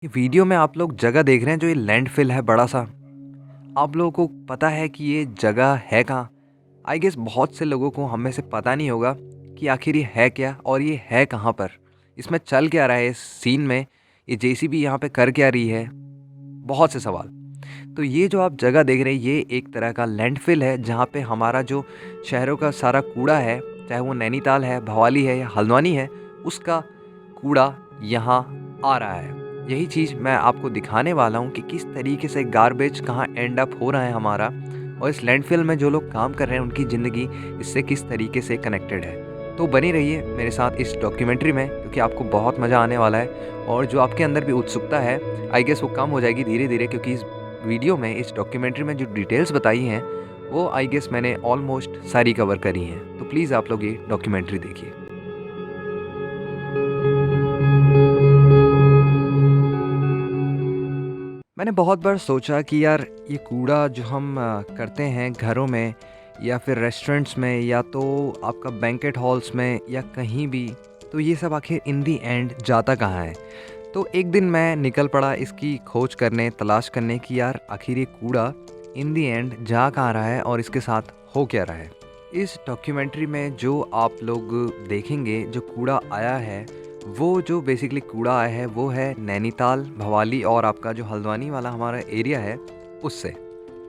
ये वीडियो में आप लोग जगह देख रहे हैं जो ये लैंडफिल है बड़ा सा। आप लोगों को पता है कि ये जगह है कहाँ? आई गेस बहुत से लोगों को हम में से पता नहीं होगा कि आखिर ये है क्या और ये है कहाँ पर। इसमें चल क्या रहा है इस सीन में, ये जेसीबी यहाँ पे कर क्या रही है, बहुत से सवाल। तो ये जो आप जगह देख रहे हैं ये एक तरह का लैंडफिल है जहाँ पे हमारा जो शहरों का सारा कूड़ा है, चाहे वो नैनीताल है, भवाली है या हल्द्वानी है, उसका कूड़ा यहाँ आ रहा है। यही चीज़ मैं आपको दिखाने वाला हूँ कि किस तरीके से गार्बेज कहाँ एंड अप हो रहा है हमारा, और इस लैंडफिल में जो लोग काम कर रहे हैं उनकी ज़िंदगी इससे किस तरीके से कनेक्टेड है। तो बनी रहिए मेरे साथ इस डॉक्यूमेंट्री में, क्योंकि आपको बहुत मज़ा आने वाला है। और जो आपके अंदर भी उत्सुकता है आई गेस वो कम हो जाएगी धीरे धीरे, क्योंकि इस वीडियो में, इस डॉक्यूमेंट्री में जो डिटेल्स बताई हैं वो आई गेस मैंने ऑलमोस्ट सारी कवर करी हैं। तो प्लीज़ आप लोग ये डॉक्यूमेंट्री देखिए। मैंने बहुत बार सोचा कि यार ये कूड़ा जो हम करते हैं घरों में या फिर रेस्टोरेंट्स में या तो आपका बैंकेट हॉल्स में या कहीं भी, तो ये सब आखिर इन दी एंड जाता कहाँ है। तो एक दिन मैं निकल पड़ा इसकी खोज करने, तलाश करने की यार आखिर ये कूड़ा इन दी एंड जा कहाँ रहा है और इसके साथ हो क्या रहा है। इस डॉक्यूमेंट्री में जो आप लोग देखेंगे जो कूड़ा आया है, वो जो बेसिकली कूड़ा आया है वो है नैनीताल, भवाली और आपका जो हल्द्वानी वाला हमारा एरिया है उससे।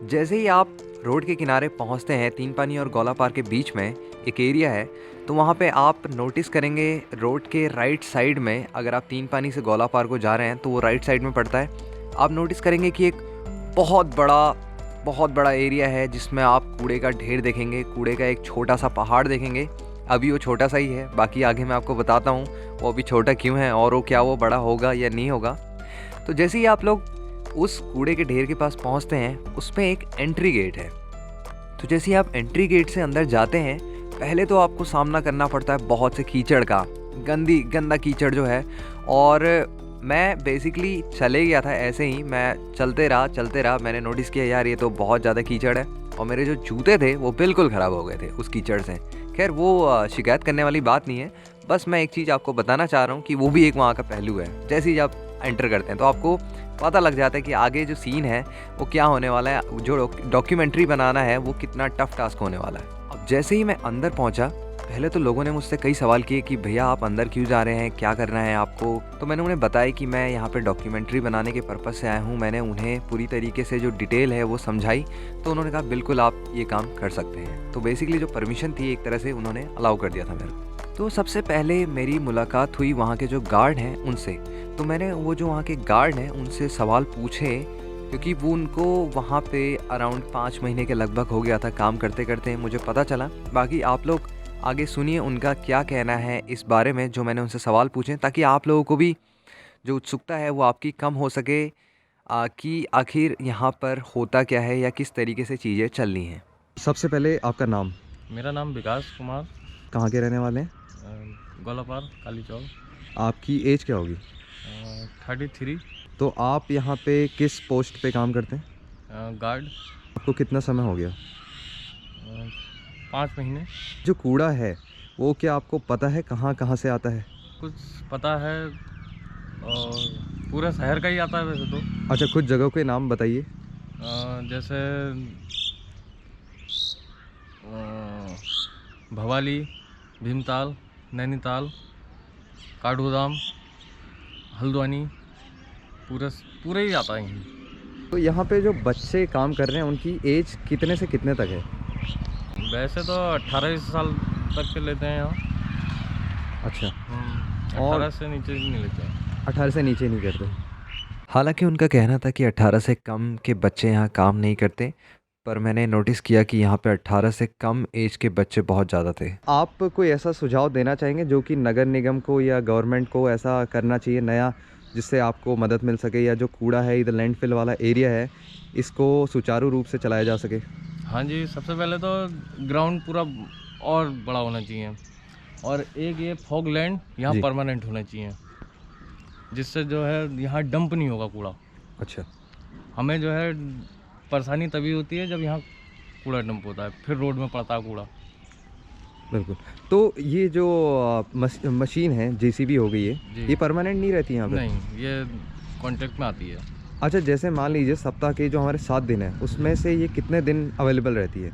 जैसे ही आप रोड के किनारे पहुंचते हैं, तीन पानी और गौला पार के बीच में एक एरिया है, तो वहाँ पे आप नोटिस करेंगे रोड के राइट साइड में, अगर आप तीन पानी से गौला पार को जा रहे हैं तो वो राइट साइड में पड़ता है। आप नोटिस करेंगे कि एक बहुत बड़ा एरिया है जिसमें आप कूड़े का ढेर देखेंगे, कूड़े का एक छोटा सा पहाड़ देखेंगे। अभी वो छोटा सा ही है, बाकी आगे मैं आपको बताता हूँ वो अभी छोटा क्यों है और वो क्या वो बड़ा होगा या नहीं होगा। तो जैसे ही आप लोग उस कूड़े के ढेर के पास पहुँचते हैं, उसमें एक एंट्री गेट है। तो जैसे ही आप एंट्री गेट से अंदर जाते हैं, पहले तो आपको सामना करना पड़ता है बहुत से कीचड़ का, गंदा कीचड़ जो है। और मैं बेसिकली चले गया था ऐसे ही, मैं चलते रहा, मैंने नोटिस किया यार ये तो बहुत ज़्यादा कीचड़ है, और मेरे जो जूते थे वो बिल्कुल ख़राब हो गए थे उस कीचड़ से। खैर वो शिकायत करने वाली बात नहीं है, बस मैं एक चीज़ आपको बताना चाह रहा हूँ कि वो भी एक वहाँ का पहलू है। जैसे ही आप एंटर करते हैं तो आपको पता लग जाता है कि आगे जो सीन है वो क्या होने वाला है, जो डॉक्यूमेंट्री बनाना है वो कितना टफ टास्क होने वाला है। अब जैसे ही मैं अंदर पहुँचा, पहले तो लोगों ने मुझसे कई सवाल किए कि भैया आप अंदर क्यों जा रहे हैं, क्या करना है आपको। तो मैंने उन्हें बताया कि मैं यहाँ पे डॉक्यूमेंट्री बनाने के पर्पज़ से आया हूँ। मैंने उन्हें पूरी तरीके से जो डिटेल है वो समझाई, तो उन्होंने कहा बिल्कुल आप ये काम कर सकते हैं। तो बेसिकली जो परमिशन थी एक तरह से उन्होंने अलाउ कर दिया था मेरे को। तो सबसे पहले मेरी मुलाकात हुई वहाँ के जो गार्ड हैं उनसे। तो मैंने वो जो वहाँ के गार्ड हैं उनसे सवाल पूछे, क्योंकि वो उनको वहाँ पे अराउंड 5 महीने के लगभग हो गया था काम करते करते, मुझे पता चला। बाकी आप लोग आगे सुनिए उनका क्या कहना है इस बारे में जो मैंने उनसे सवाल पूछे, ताकि आप लोगों को भी जो उत्सुकता है वो आपकी कम हो सके कि आखिर यहाँ पर होता क्या है या किस तरीके से चीज़ें चल रही हैं। सबसे पहले आपका नाम? मेरा नाम विकास कुमार। कहाँ के रहने वाले हैं? गोलापार, काली चौक। आपकी एज क्या होगी? 33। तो आप यहाँ पे किस पोस्ट पे काम करते हैं? गार्ड। आपको कितना समय हो गया? 5 महीने। जो कूड़ा है वो क्या आपको पता है कहाँ कहाँ से आता है? कुछ पता है और पूरा शहर का ही आता है वैसे तो। अच्छा, कुछ जगहों के नाम बताइए। जैसे भवाली, भीमताल, नैनीताल, काठगोदाम, हल्द्वानी, पूरा ही आता है यहीं। तो यहाँ पे जो बच्चे काम कर रहे हैं उनकी एज कितने से कितने तक है? वैसे तो 18 साल तक के लेते हैं यहाँ। अच्छा। 18 से नीचे नहीं लेते हैं। 18 से नीचे नहीं करते। हालांकि उनका कहना था कि 18 से कम के बच्चे यहाँ काम नहीं करते, पर मैंने नोटिस किया कि यहाँ पे 18 से कम एज के बच्चे बहुत ज़्यादा थे। आप कोई ऐसा सुझाव देना चाहेंगे जो कि नगर निगम को या गवर्नमेंट को ऐसा करना चाहिए नया, जिससे आपको मदद मिल सके, या जो कूड़ा है इधर लैंडफिल वाला एरिया है इसको सुचारू रूप से चलाया जा सके? हाँ जी, सबसे पहले तो ग्राउंड पूरा और बड़ा होना चाहिए, और एक ये फॉग लैंड यहाँ जी। परमानेंट होना चाहिए, जिससे जो है यहाँ डंप नहीं होगा कूड़ा। अच्छा। हमें जो है परेशानी तभी होती है जब यहाँ कूड़ा डंप होता है, फिर रोड में पड़ता है कूड़ा। बिल्कुल। तो ये जो मशीन है जेसीबी हो गई है, जी। ये परमानेंट नहीं रहती यहाँ पे? नहीं, ये कॉन्ट्रैक्ट में आती है। अच्छा, जैसे मान लीजिए सप्ताह के जो हमारे 7 दिन हैं उसमें से ये कितने दिन अवेलेबल रहती है?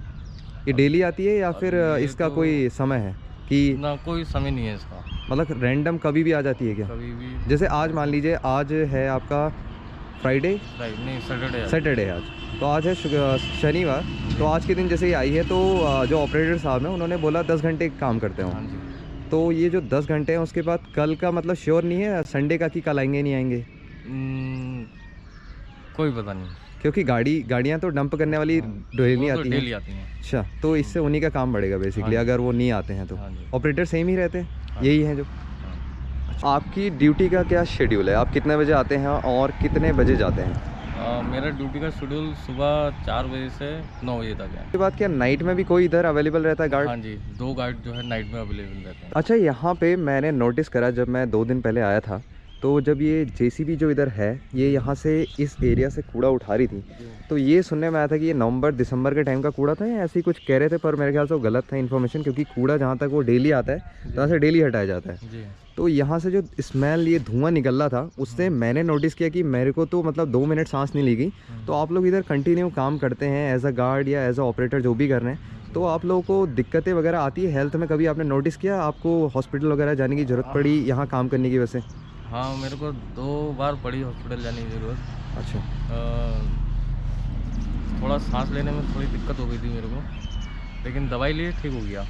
ये डेली आती है या फिर ये इसका तो कोई समय है कि ना कोई समय नहीं है इसका, मतलब रैंडम कभी भी आ जाती है क्या? कभी भी। जैसे आज मान लीजिए, आज है आपका फ्राइडे, नहीं, सैटरडे। सैटरडे आज, तो आज है शनिवार, तो आज के दिन जैसे ये आई है तो जो ऑपरेटर साहब हैं उन्होंने बोला 10 घंटे काम करते हाँ हो। जी। तो ये जो 10 घंटे हैं उसके बाद कल का मतलब श्योर नहीं है संडे का कि कल आएंगे नहीं आएंगे? कोई पता नहीं। क्योंकि गाड़ियाँ तो डंप करने वाली डेली वो तो आती डेली हैं। आती हैं। अच्छा, तो इससे उन्हीं का काम बढ़ेगा बेसिकली हाँ जी। अगर वो नहीं आते हैं तो। हाँ जी। ऑपरेटर सेम ही रहते हैं, हाँ यही हैं जो। हाँ। आपकी ड्यूटी का क्या शेड्यूल है? आप कितने बजे आते हैं और कितने बजे जाते हैं? मेरा ड्यूटी का शेड्यूल सुबह 4 बजे से 9 बजे तक है। उसके बाद क्या नाइट में भी कोई इधर अवेलेबल रहता है गार्ड? हाँ जी, 2 गार्ड जो है नाइट में अवेलेबल रहते हैं। अच्छा, यहाँ पे मैंने नोटिस करा जब मैं 2 दिन पहले आया था, तो जब ये जेसीबी जो इधर है ये यहाँ से इस एरिया से कूड़ा उठा रही थी, तो ये सुनने में आया था कि ये नवंबर दिसंबर के टाइम का कूड़ा था या ऐसे ही कुछ कह रहे थे, पर मेरे ख्याल से वो गलत था इन्फॉर्मेशन, क्योंकि कूड़ा जहाँ तक वो डेली आता है तो यहाँ से डेली हटाया जाता है। जी। तो यहाँ से जो स्मेल, ये धुआं निकल रहा था, उससे मैंने नोटिस किया कि मेरे को तो मतलब 2 मिनट सांस नहीं ली गई। तो आप लोग इधर कंटिन्यू काम करते हैं एज अ गार्ड या एज अ ऑपरेटर जो भी कर रहे हैं, तो आप लोगों को दिक्कतें वगैरह आती है हेल्थ में? कभी आपने नोटिस किया आपको हॉस्पिटल वगैरह जाने की ज़रूरत पड़ी यहाँ काम करने की वजह से? हाँ, मेरे को 2 बार पड़ी हॉस्पिटल जाने की ज़रूरत। अच्छा। थोड़ा सांस लेने में थोड़ी दिक्कत हो गई थी मेरे को, लेकिन दवाई लिए ठीक हो गया।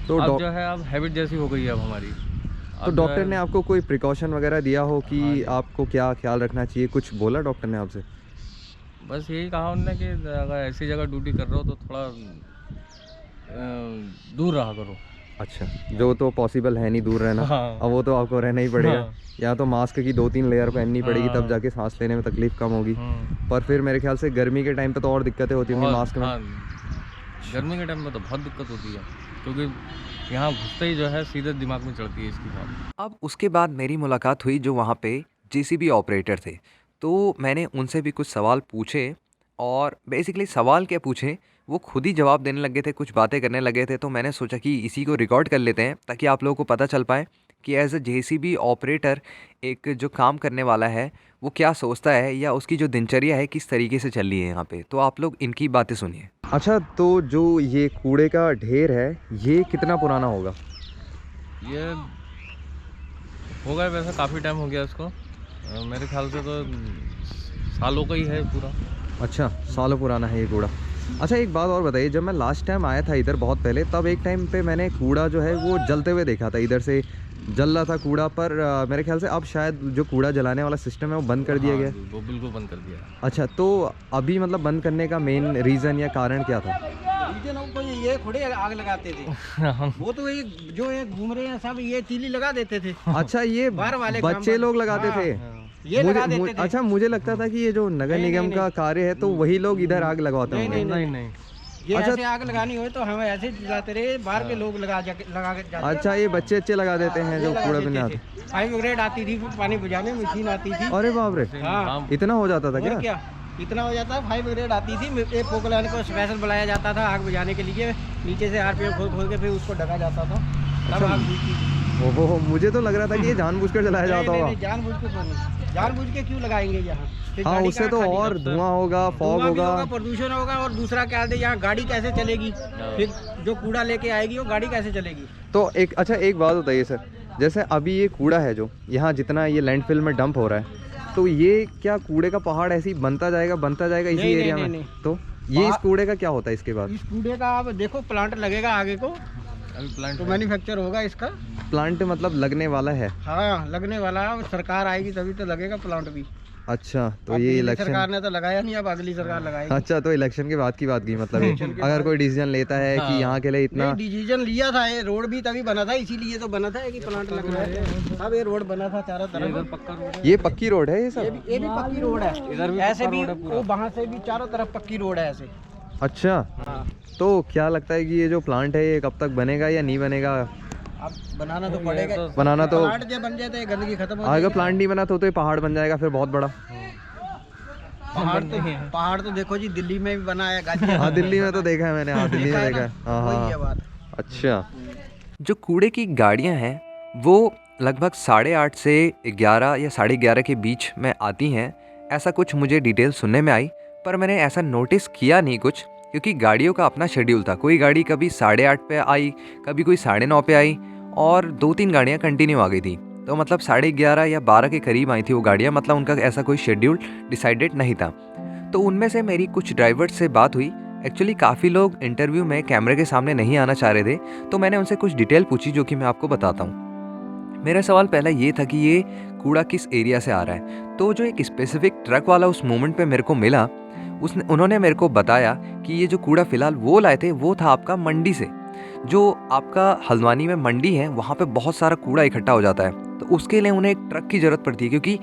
तो अब जो है अब हैबिट जैसी हो गई है अब हमारी। तो अब जो डॉक्टर है- ने आपको कोई प्रिकॉशन वगैरह दिया हो कि हाँ जी। आपको क्या ख्याल रखना चाहिए? कुछ बोला डॉक्टर ने आपसे? बस यही कहा उन्होंने कि अगर ऐसी जगह ड्यूटी कर रहे हो तो थोड़ा दूर रहा करो। अच्छा, जो तो पॉसिबल है नहीं दूर रहना। हाँ। अब वो तो आपको रहना ही पड़ेगा। हाँ। या तो मास्क की 2-3 लेयर पहननी पड़ेगी, तब हाँ। जाके सांस लेने में तकलीफ कम होगी। हम्म। पर फिर मेरे ख्याल से गर्मी के टाइम पे तो और दिक्कतें होती होंगी बहुत- मास्क में। हाँ, गर्मी के टाइम में तो बहुत दिक्कत होती है, क्योंकि यहाँ घुसते ही जो है सीधे दिमाग में चढ़ती है इसकी बात। अब उसके बाद मेरी मुलाकात हुई जो वहाँ पे जेसीबी ऑपरेटर थे, तो मैंने उनसे भी कुछ सवाल पूछे, और बेसिकली सवाल क्या पूछे वो खुद ही जवाब देने लगे थे, कुछ बातें करने लगे थे। तो मैंने सोचा कि इसी को रिकॉर्ड कर लेते हैं ताकि आप लोगों को पता चल पाए कि एज अ जेसीबी ऑपरेटर एक जो काम करने वाला है वो क्या सोचता है, या उसकी जो दिनचर्या है किस तरीके से चल रही है यहाँ पे। तो आप लोग इनकी बातें सुनिए। अच्छा, तो जो ये कूड़े का ढेर है ये कितना पुराना होगा? ये हो गया वैसे काफ़ी टाइम हो गया इसको, मेरे ख्याल से तो सालों का ही है पूरा। अच्छा, सालों पुराना है ये कूड़ा। अच्छा, एक बात और बताइए, जब मैं लास्ट टाइम आया था इधर बहुत पहले, तब एक टाइम पे मैंने कूड़ा जो है वो जलते हुए देखा था, इधर से जल रहा था कूड़ा। पर मेरे ख्याल से अब शायद जो कूड़ा जलाने वाला सिस्टम है वो बंद कर दिया हाँ गया। जी, वो बिल्कुल बंद कर दिया है। अच्छा, तो अभी मतलब बंद करने का मेन रीज़न या कारण क्या था? रीजन हमको ये खुड़े आग लगाते थे। वो तो ये जो ये घूम रहे हैं सब ये तीली लगा देते थे। अच्छा, ये बाहर वाले बच्चे काम लोग लगाते हाँ, थे? ये लगा देते थे। अच्छा, मुझे लगता था कि ये जो नगर नहीं, निगम नहीं, का कार्य है तो वही लोग इधर आग लगवाते नहीं, होंगे। नहीं नहीं, ये अच्छा। ऐसे आग लगानी हो तो हम ऐसे जलाते रहे, बाहर के लोग लगा के जाते। अच्छा, ये बच्चे अच्छे लगा देते हैं जो कूड़ा बिना आते। फाइव ग्रेड आती थी, फिर पानी बुझाने मशीन आती थी। अरे बाप रे, हाँ, इतना हो जाता था और क्या? क्या इतना हो जाता है। 5 ग्रेड आती थी, एक पोकलान को स्पेशल बुलाया जाता था आग बुझाने के लिए। नीचे से आरपीएम खोल खोल के फिर उसको ढका जाता था, तब आग बुझती थी। ओहो, मुझे तो लग रहा था कि ये जानबूझकर जलाया जाता नहीं, होगा। नहीं, जानबूझ के तो नहीं। जानबूझ के क्यों लगाएंगे यहाँ? फिर हाँ, गाड़ी उससे कहाँ तो खाली और होगी? धुआं होगा, फॉग धुआं भी होगा। प्रदूषण होगा, और दूसरा क्या है, यहाँ गाड़ी कैसे चलेगी? फिर जो कूड़ा लेके आएगी वो गाड़ी कैसे चलेगी? तो एक अच्छा, एक बात बताइए सर, जैसे अभी ये कूड़ा है जो यहाँ जितना ये लैंडफिल में डंप हो रहा है, तो ये क्या कूड़े का पहाड़ ऐसे ही बनता जाएगा इसी नहीं, एरिया नहीं, में? नहीं। तो ये इस कूड़े का क्या होता है इसके बाद? इस कूड़े का आप देखो, प्लांट लगेगा आगे को, अभी प्लांट तो मैन्युफैक्चर होगा इसका। प्लांट मतलब लगने वाला है? हाँ, लगने वाला है। सरकार आएगी तभी तो लगेगा प्लांट भी। अच्छा, तो अब ये पिछली इलेक्शन। सरकार ने तो लगाया नहीं, अब अगली सरकार लगाएगी। अच्छा, तो इलेक्शन के बाद की बात की मतलब इलेक्शन के अगर बाद। कोई डिसीजन लेता है कि हाँ। यहाँ के लिए इतना। नहीं, डिसीजन लिया था, ये रोड भी तभी बना था, इसीलिए तो बना था कि प्लांट लगना है। अब ये रोड बना था चारों इधर तरफ। पक्का रोड है। ये पक्की रोड है ये सब? ये भी पक्की रोड है। इधर भी ऐसे पक्का भी रोड है पूरा। वो वहाँ से भी चारों तरफ पक्की रोड है ऐसे। अच्छा, हाँ, तो क्या लगता है कि ये जो प्लांट है ये कब तक बनेगा या नहीं बनेगा? अब बनाना तो पड़ेगा। बनाना तो प्लांट जब बन जाए तो ये गंदगी खत्म हो अगर जाएगी। प्लांट नहीं बना तो ये पहाड़ बन जाएगा फिर बहुत बड़ा। पहाड़ तो देखो जी, दिल्ली में भी बना है, गाजियाबाद हाँ, दिल्ली में तो देखा है मैंने। हाँ, दिल्ली में देखा है देखा ना? है। हाँ वही है हाँ। बात। अच्छा, जो कूड़े की गाड़ियाँ हैं वो लगभग 8:30 से 11 या 11:30 के बीच में आती हैं, ऐसा कुछ मुझे डिटेल सुनने में आई। पर मैंने ऐसा नोटिस किया नहीं कुछ, क्योंकि गाड़ियों का अपना शेड्यूल था। कोई गाड़ी कभी 8:30 पे आई, कभी कोई 9:30 पे आई, और 2-3 गाड़ियाँ कंटिन्यू आ गई थी। तो मतलब 11:30 या 12 के करीब आई थी वो गाड़ियाँ, मतलब उनका ऐसा कोई शेड्यूल डिसाइडेड नहीं था। तो उनमें से मेरी कुछ ड्राइवर्स से बात हुई। एक्चुअली काफ़ी लोग इंटरव्यू में कैमरे के सामने नहीं आना चाह रहे थे, तो मैंने उनसे कुछ डिटेल पूछी जो कि मैं आपको बताता हूँ। मेरा सवाल पहला ये था कि ये कूड़ा किस एरिया से आ रहा है। तो जो एक स्पेसिफिक ट्रक वाला उस मोमेंट पे मेरे को मिला, उन्होंने मेरे को बताया कि ये जो कूड़ा फ़िलहाल वो लाए थे वो था आपका मंडी से। जो आपका हल्द्वानी में मंडी है, वहाँ पे बहुत सारा कूड़ा इकट्ठा हो जाता है, तो उसके लिए उन्हें एक ट्रक की ज़रूरत पड़ती है, क्योंकि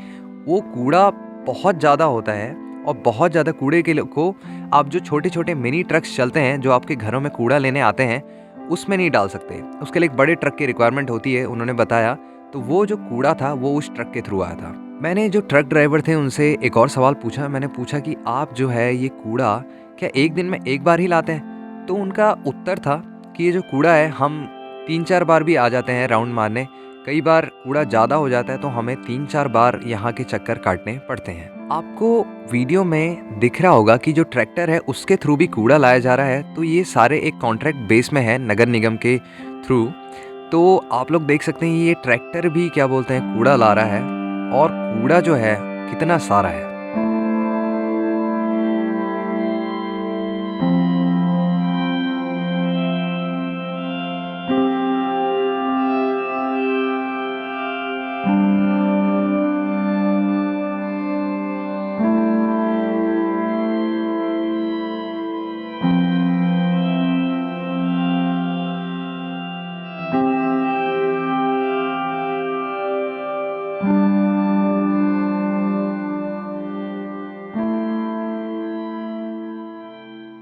वो कूड़ा बहुत ज़्यादा होता है। और बहुत ज़्यादा कूड़े के को आप जो छोटे छोटे मिनी ट्रक्स चलते हैं जो आपके घरों में कूड़ा लेने आते हैं, उसमें नहीं डाल सकते। उसके लिए एक बड़े ट्रक की रिक्वायरमेंट होती है, उन्होंने बताया। तो वो जो कूड़ा था वो उस ट्रक के थ्रू आया था। मैंने जो ट्रक ड्राइवर थे उनसे एक और सवाल पूछा। मैंने पूछा कि आप जो है ये कूड़ा क्या एक दिन में एक बार ही लाते हैं? तो उनका उत्तर था कि ये जो कूड़ा है हम 3-4 बार भी आ जाते हैं राउंड मारने। कई बार कूड़ा ज़्यादा हो जाता है तो हमें 3-4 बार यहाँ के चक्कर काटने पड़ते हैं। आपको वीडियो में दिख रहा होगा कि जो ट्रैक्टर है उसके थ्रू भी कूड़ा लाया जा रहा है। तो ये सारे एक कॉन्ट्रैक्ट बेस में है नगर निगम के थ्रू। तो आप लोग देख सकते हैं ये ट्रैक्टर भी क्या बोलते हैं कूड़ा ला रहा है, और कूड़ा जो है कितना सारा है।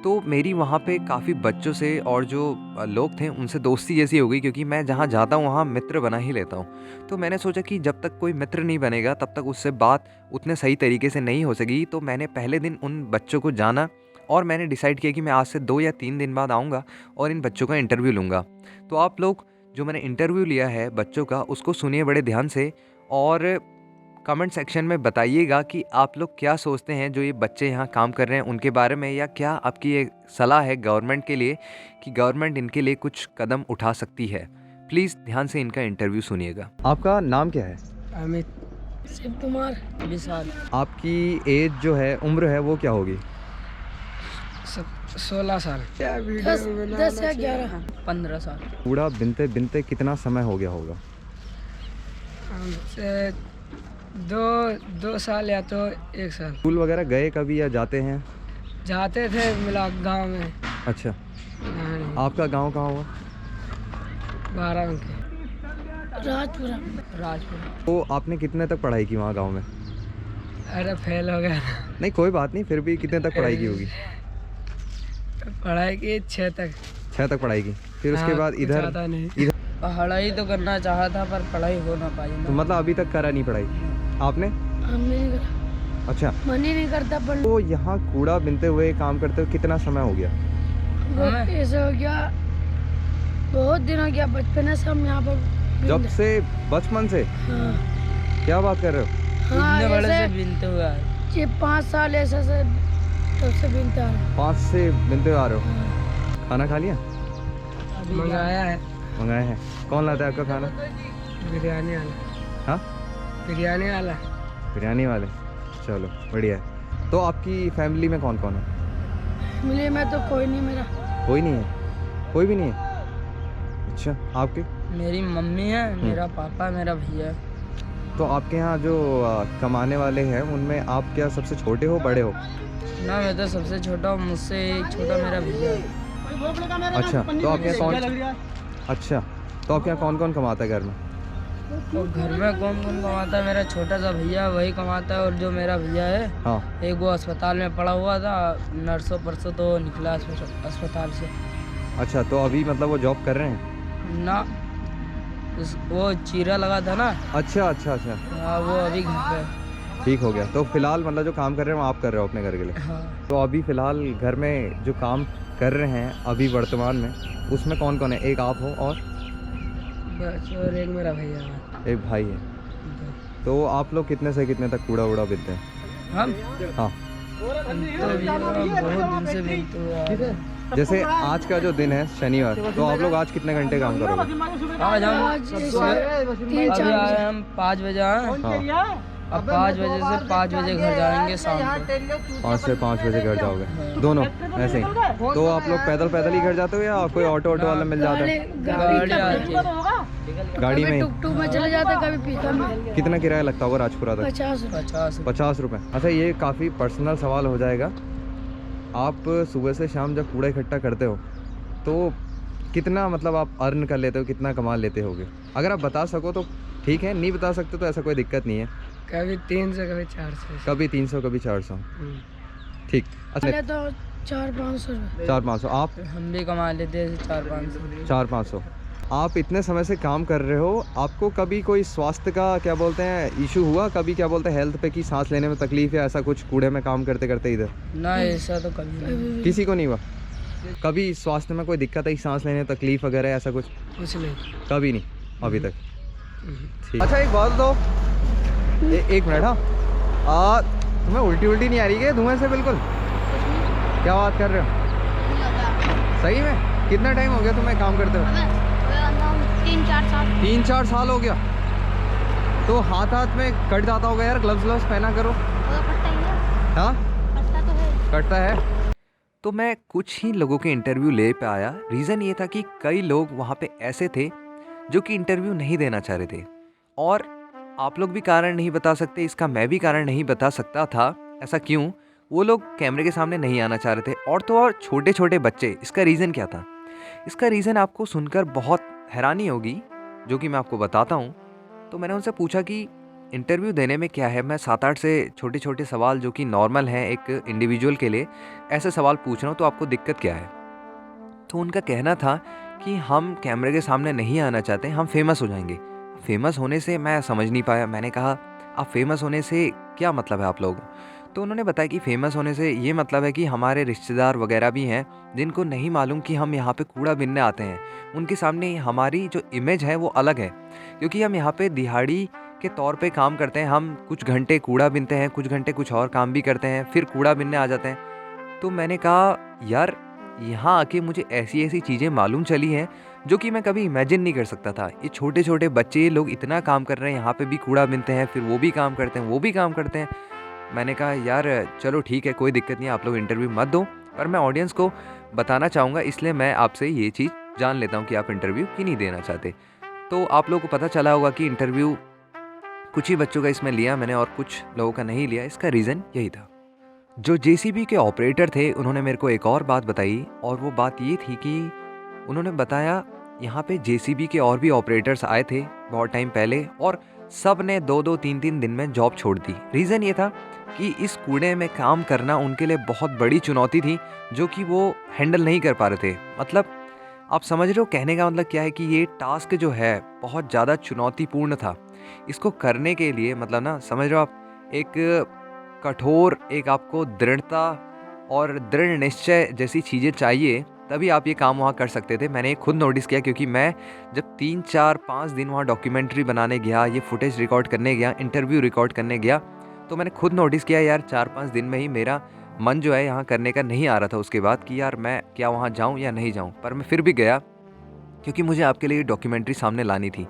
तो मेरी वहाँ पे काफ़ी बच्चों से और जो लोग थे उनसे दोस्ती जैसी हो गई, क्योंकि मैं जहाँ जाता हूँ वहाँ मित्र बना ही लेता हूँ। तो मैंने सोचा कि जब तक कोई मित्र नहीं बनेगा तब तक उससे बात उतने सही तरीके से नहीं हो सकेगी। तो मैंने पहले दिन उन बच्चों को जाना और मैंने डिसाइड किया कि मैं आज से 2 या 3 दिन बाद आऊँगा और इन बच्चों का इंटरव्यू लूँगा। तो आप लोग जो मैंने इंटरव्यू लिया है बच्चों का, उसको सुनिए बड़े ध्यान से, और कमेंट सेक्शन में बताइएगा कि आप लोग क्या सोचते हैं जो ये बच्चे यहाँ काम कर रहे हैं उनके बारे में, या क्या आपकी ये सलाह है गवर्नमेंट के लिए कि गवर्नमेंट इनके लिए कुछ कदम उठा सकती है। प्लीज़ ध्यान से इनका इंटरव्यू सुनिएगा। आपका नाम क्या है? अमित, शिव कुमार, विशाल। आपकी एज जो है, उम्र है, वो क्या होगी? 16 साल। 10 या 11, 15 साल। कूड़ा बिनते बिनते कितना समय हो गया होगा? हमसे 2 साल या तो 1 साल। स्कूल वगैरह गए कभी या जाते हैं? जाते थे मिला गांव में। अच्छा, नहीं, आपका गांव कहाँ हुआ? 12 के राजपुरा। तो आपने कितने तक पढ़ाई की वहाँ गांव में? अरे फेल हो गया। नहीं कोई बात नहीं, फिर भी कितने तक पढ़ाई की होगी? पढ़ाई की 6 तक। 6 तक पढ़ाई की, फिर उसके बाद कुछ इधर ज़्यादा नहीं। इधर पढ़ाई तो करना चाहा था पर पढ़ाई हो ना पाई तो मतलब अभी तक करा नहीं पढ़ाई आपने? हमने नहीं करा, अच्छा, मन ही नहीं करता पढ़ने। तो यहाँ कूड़ा बिनते हुए काम करते हुए कितना समय हो गया? ऐसे हो गया, बहुत दिन हो गया, बचपन से हम यहाँ पर जब से? बचपन से? हाँ, क्या बात कर रहे हो? हाँ, बड़े से बिनते हुए आए। ये 5 साल ऐसे से तब से बिनते आ रहे हैं। 5 से बिनते हुए आ रहे हो? हाँ। खाना खा लिया? मंगाया है। मंगाया है? कौन लाता है आपका खाना? बिरयानी वाला। हाँ, बिरयानी वाला। बिरयानी वाले, चलो बढ़िया है। तो आपकी फैमिली में कौन कौन है? मिले में तो कोई नहीं मेरा। कोई नहीं है? कोई भी नहीं है? अच्छा, आपके? मेरी मम्मी है, मेरा पापा, मेरा भैया। तो आपके यहाँ जो कमाने वाले हैं उनमें आप क्या सबसे छोटे हो बड़े हो? ना, मैं तो सबसे छोटा हूँ, मुझसे एक छोटा मेरा भैया है। अच्छा, तो आपके यहाँ कौन तो आपके यहाँ कौन कौन कमाता है घर में? तो घर में कौन कौन कमाता है? मेरा छोटा सा भैया वही कमाता है, और जो मेरा भैया है हाँ, एक वो अस्पताल में पड़ा हुआ था, नर्सों परसों तो निकला अस्पताल से। अच्छा, तो अभी मतलब वो जॉब कर रहे हैं? ना, वो चीरा लगा था ना। अच्छा अच्छा अच्छा, हाँ, वो अभी घर पे। ठीक हो गया। तो फिलहाल मतलब जो काम कर रहे हैं वो आप कर रहे हो अपने घर के लिए? हाँ। तो अभी फिलहाल घर में जो काम कर रहे हैं अभी वर्तमान में, उसमें कौन कौन है? एक आप हो और बस, और एक मेरा भैया है। एक भाई है। तो आप लोग कितने से कितने तक कूड़ा वूड़ा बीनते हैं? हम हाँ, तो अभी बहुत दिन से बीनते हुए आ जैसे आज का जो दिन है शनिवार, तो आप लोग आज कितने घंटे काम करोगे? आज हम आज अभी आए हम 5 बजे आए। हाँ, अब 5 बजे से 5 बजे घर जाएंगे शाम को। 5 से 5 बजे घर जाओगे दोनों ऐसे ही? तो आप लोग पैदल पैदल ही घर जाते हो या कोई ऑटो वाला मिल जाता है? गाड़ी आती है, गाड़ी में ही? टुक टुक में चले जाते, कभी पिकअप में। कितना किराया लगता होगा राजपुरा तक? 50 रुपये। 50 रुपये। अच्छा, ये काफ़ी पर्सनल सवाल हो जाएगा। आप सुबह से शाम जब कूड़ा इकट्ठा करते हो तो कितना मतलब आप अर्न कर लेते हो, कितना कमा लेते होगे? अगर आप बता सको तो ठीक है, नहीं बता सकते तो ऐसा कोई दिक्कत नहीं है। कभी 300 कभी 400। कभी 300 कभी 400। ठीक। अच्छा, पहले तो 400-500 रुपये। 400-500। आप? हम भी कमा लेते हैं 400-500। 400-500। आप इतने समय से काम कर रहे हो, आपको कभी कोई स्वास्थ्य का क्या बोलते हैं इशू हुआ? कभी क्या बोलते हैं हेल्थ पे की सांस लेने में तकलीफ या ऐसा कुछ कूड़े में काम करते करते इधर? ना ऐसा तो कभी नहीं। किसी को नहीं हुआ? कभी स्वास्थ्य में कोई दिक्कत आई, सांस लेने में तकलीफ वगैरह ऐसा कुछ? कुछ नहीं। कभी नहीं अभी तक? ठीक। अच्छा, एक बात बताओ, एक मिनट। हाँ, तुम्हें उल्टी नहीं आ रही है धुएं से? बिल्कुल। क्या बात कर रहे हो? सही में? कितना टाइम हो गया तुम्हें काम करते हो? 3-4 साल। 3-4 साल हो गया? तो हाथ में कट जाता होगा यार, ग्लव्स पहना करो। हाँ, कटता है। तो मैं कुछ ही लोगों के इंटरव्यू ले पाया। रीज़न ये था कि कई लोग वहाँ पे ऐसे थे जो कि इंटरव्यू नहीं देना चाह रहे थे, और आप लोग भी कारण नहीं बता सकते, इसका मैं भी कारण नहीं बता सकता था। ऐसा क्यों? वो लोग कैमरे के सामने नहीं आना चाह रहे थे, और तो और छोटे छोटे बच्चे। इसका रीज़न क्या था? इसका रीज़न आपको सुनकर बहुत हैरानी होगी, जो कि मैं आपको बताता हूँ। तो मैंने उनसे पूछा कि इंटरव्यू देने में क्या है, मैं 7-8 से छोटे छोटे सवाल जो कि नॉर्मल हैं एक इंडिविजुअल के लिए, ऐसे सवाल पूछ रहा हूँ, तो आपको दिक्कत क्या है? तो उनका कहना था कि हम कैमरे के सामने नहीं आना चाहते, हम फेमस हो जाएंगे। फेमस होने से मैं समझ नहीं पाया। मैंने कहा आप फेमस होने से क्या मतलब है आप लोग? तो उन्होंने बताया कि फेमस होने से ये मतलब है कि हमारे रिश्तेदार वगैरह भी हैं जिनको नहीं मालूम कि हम यहाँ पे कूड़ा बीनने आते हैं, उनके सामने हमारी जो इमेज है वो अलग है, क्योंकि हम यहाँ पे दिहाड़ी के तौर पे काम करते हैं। हम कुछ घंटे कूड़ा बीनते हैं, कुछ घंटे कुछ और काम भी करते हैं, फिर कूड़ा बीनने आ जाते हैं। तो मैंने कहा यार, यहाँ आके मुझे ऐसी ऐसी चीज़ें मालूम चली हैं जो कि मैं कभी इमेजिन नहीं कर सकता था। ये छोटे छोटे बच्चे लोग इतना काम कर रहे हैं, यहाँ पे भी कूड़ा बीनते हैं, फिर वो भी काम करते हैं, वो भी काम करते हैं। मैंने कहा यार चलो ठीक है, कोई दिक्कत नहीं, आप लोग इंटरव्यू मत दो, पर मैं ऑडियंस को बताना चाहूँगा, इसलिए मैं आपसे ये चीज़ जान लेता हूँ कि आप इंटरव्यू क्यों नहीं देना चाहते। तो आप लोगों को पता चला होगा कि इंटरव्यू कुछ ही बच्चों का इसमें लिया मैंने और कुछ लोगों का नहीं लिया। इसका रीज़न यही था। जो जेसीबी के ऑपरेटर थे उन्होंने मेरे को एक और बात बताई, और वो बात ये थी कि उन्होंने बताया यहाँ पे जेसीबी के और भी ऑपरेटर्स आए थे बहुत टाइम पहले, और सब ने 2-2 3-3 दिन में जॉब छोड़ दी। रीज़न ये था कि इस कूड़े में काम करना उनके लिए बहुत बड़ी चुनौती थी, जो कि वो हैंडल नहीं कर पा रहे थे। मतलब आप समझ रहे हो कहने का मतलब क्या है कि ये टास्क जो है बहुत ज़्यादा चुनौतीपूर्ण था। इसको करने के लिए मतलब ना, समझ रहे हो आप, एक कठोर, एक आपको दृढ़ता और दृढ़ निश्चय जैसी चीज़ें चाहिए, तभी आप ये काम वहाँ कर सकते थे। मैंने खुद नोटिस किया, क्योंकि मैं जब 3-4-5 दिन वहाँ डॉक्यूमेंट्री बनाने गया, ये फुटेज रिकॉर्ड करने गया, इंटरव्यू रिकॉर्ड करने गया, तो मैंने खुद नोटिस किया यार 4-5 दिन में ही मेरा मन जो है यहाँ करने का नहीं आ रहा था उसके बाद, कि यार मैं क्या वहाँ जाऊँ या नहीं जाऊँ। पर मैं फिर भी गया, क्योंकि मुझे आपके लिए डॉक्यूमेंट्री सामने लानी थी।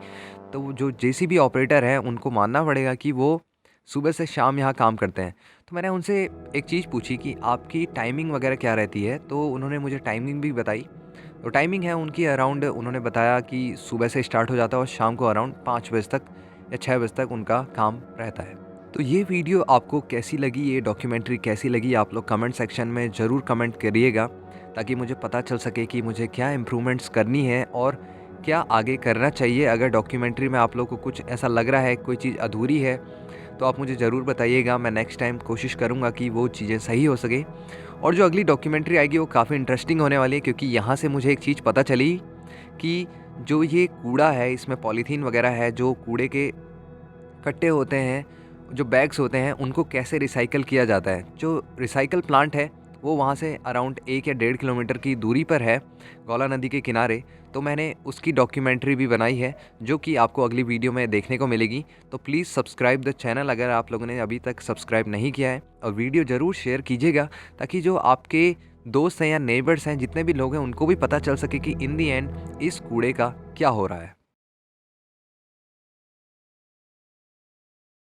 तो जो जेसीबी ऑपरेटर हैं उनको मानना पड़ेगा कि वो सुबह से शाम यहाँ काम करते हैं। तो मैंने उनसे एक चीज़ पूछी कि आपकी टाइमिंग वगैरह क्या रहती है, तो उन्होंने मुझे टाइमिंग भी बताई। तो टाइमिंग है उनकी अराउंड, उन्होंने बताया कि सुबह से स्टार्ट हो जाता है और शाम को अराउंड 5 बजे तक या 6 बजे तक उनका काम रहता है। तो ये वीडियो आपको कैसी लगी, ये डॉक्यूमेंट्री कैसी लगी, आप लोग कमेंट सेक्शन में ज़रूर कमेंट करिएगा, ताकि मुझे पता चल सके कि मुझे क्या इम्प्रूवमेंट्स करनी है और क्या आगे करना चाहिए। अगर डॉक्यूमेंट्री में आप लोग को कुछ ऐसा लग रहा है, कोई चीज़ अधूरी है, तो आप मुझे ज़रूर बताइएगा। मैं नेक्स्ट टाइम कोशिश करूँगा कि वो चीज़ें सही हो सके। और जो अगली डॉक्यूमेंट्री आएगी वो काफ़ी इंटरेस्टिंग होने वाली है, क्योंकि यहाँ से मुझे एक चीज़ पता चली कि जो ये कूड़ा है इसमें पॉलीथीन वगैरह है, जो कूड़े के कट्टे होते हैं, जो बैग्स होते हैं, उनको कैसे रिसाइकल किया जाता है। जो रिसाइकल प्लांट है वो वहाँ से अराउंड 1 या 1.5 किलोमीटर की दूरी पर है, गौला नदी के किनारे। तो मैंने उसकी डॉक्यूमेंट्री भी बनाई है जो कि आपको अगली वीडियो में देखने को मिलेगी। तो प्लीज़ सब्सक्राइब द चैनल अगर आप लोगों ने अभी तक सब्सक्राइब नहीं किया है, और वीडियो ज़रूर शेयर कीजिएगा ताकि जो आपके दोस्त हैं या नेबर्स हैं, जितने भी लोग हैं, उनको भी पता चल सके कि इन दी एंड इस कूड़े का क्या हो रहा है।